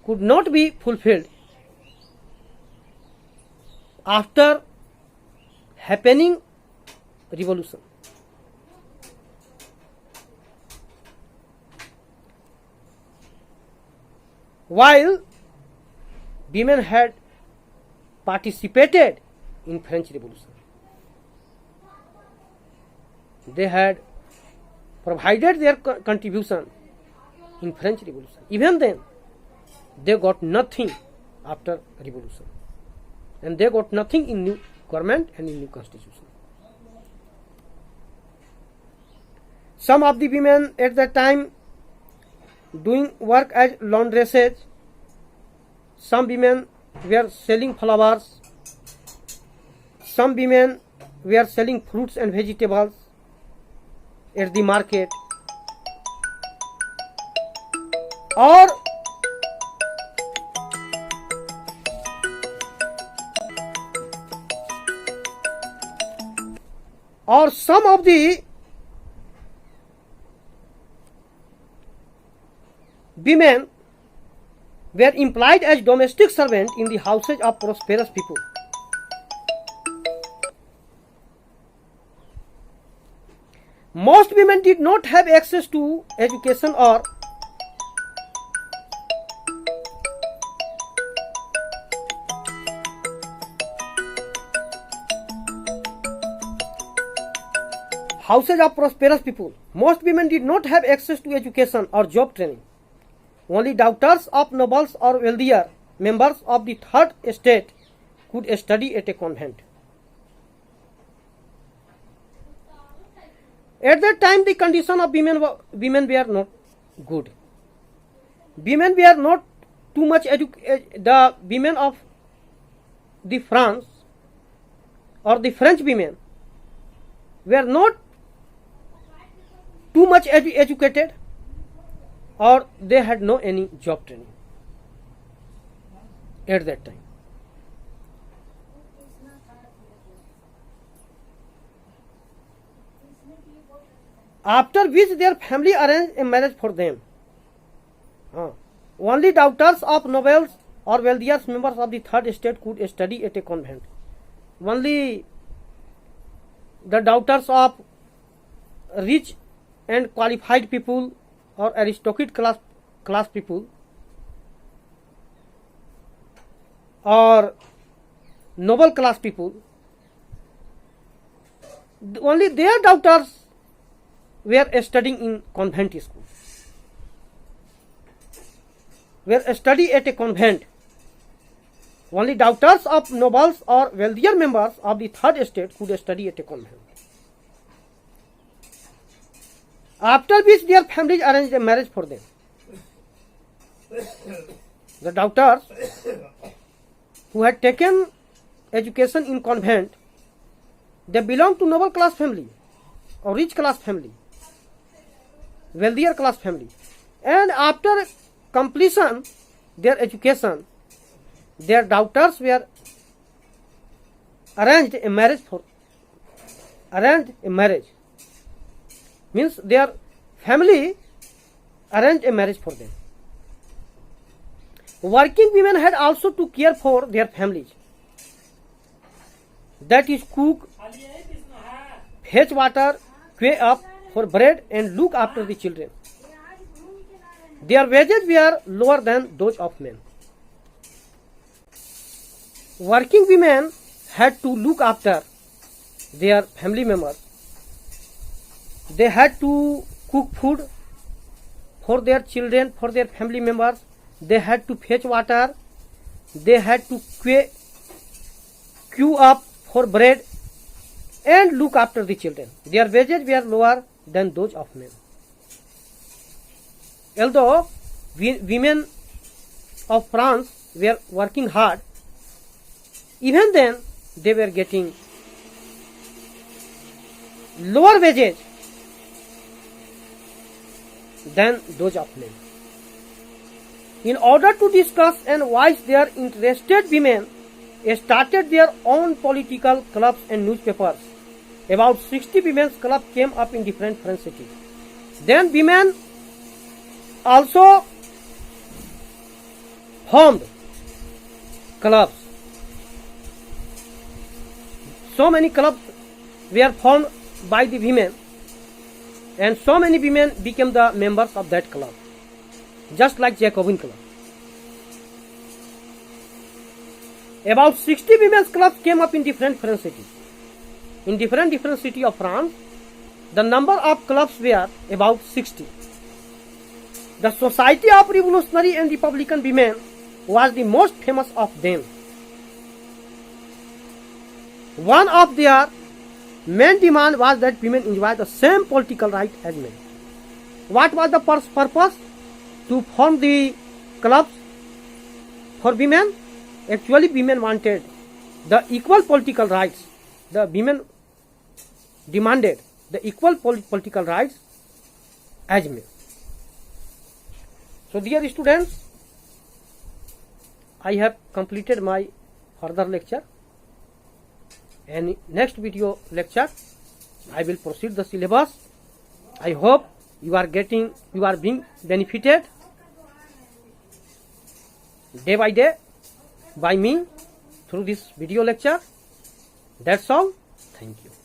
could not be fulfilled after happening revolution. While women had participated in French Revolution, they had provided their contribution in French Revolution. Even then, they got nothing after revolution, and they got nothing in new government and in new constitution. Some of the women at that time doing work as laundresses. Some women were selling flowers. Some women were selling fruits and vegetables at the market. Or some of the women were employed as domestic servants in the houses of prosperous people. Most women did not have access to education or houses of prosperous people. Most women did not have access to education or job training. Only daughters of nobles or wealthier members of the third estate could study at a convent. At that time, the condition of women were not good. Women were not too much educated. The women of the France or the French women were not too much educated, or they had no any job training at that time. After which their family arranged a marriage for them. Only daughters of nobles or wealthier members of the third estate could study at a convent. Only the daughters of rich and qualified people or aristocratic class people or noble class people, only their daughters were studying in convent school, were study at a convent. Only daughters of nobles or wealthier members of the third estate could study at a convent. After which their families arranged a marriage for them. The daughters who had taken education in convent, they belonged to noble class family or rich class family, wealthier class family, and after completion their education, their daughters were arranged a marriage means their family arranged a marriage for them. Working women had also to care for their families, that is, cook, fetch water, queue up for bread, and look after the children. Their wages were lower than those of men. Working women had to look after their family members. They had to cook food for their children, for their family members. They had to fetch water. They had to queue up for bread and look after the children. Their wages were lower than those of men. Although women of France were working hard, even then they were getting lower wages than those of men. In order to discuss and voice their interested, women started their own political clubs and newspapers. About 60 women's clubs came up in different French cities. Then women also formed clubs. So many clubs were formed by the women, and so many women became the members of that club, just like Jacobin Club. About 60 women's clubs came up in different cities. In different cities of France, the number of clubs were about 60. The Society of Revolutionary and Republican Women was the most famous of them. One of their main demand was that women enjoy the same political right as men. What was the purpose to form the clubs for women? Actually, women wanted the equal political rights. The women demanded the equal political rights as men. So dear students, I have completed my further lecture, and next video lecture I will proceed the syllabus. I hope you are being benefited day by day by me through this video lecture. That's all. Thank you.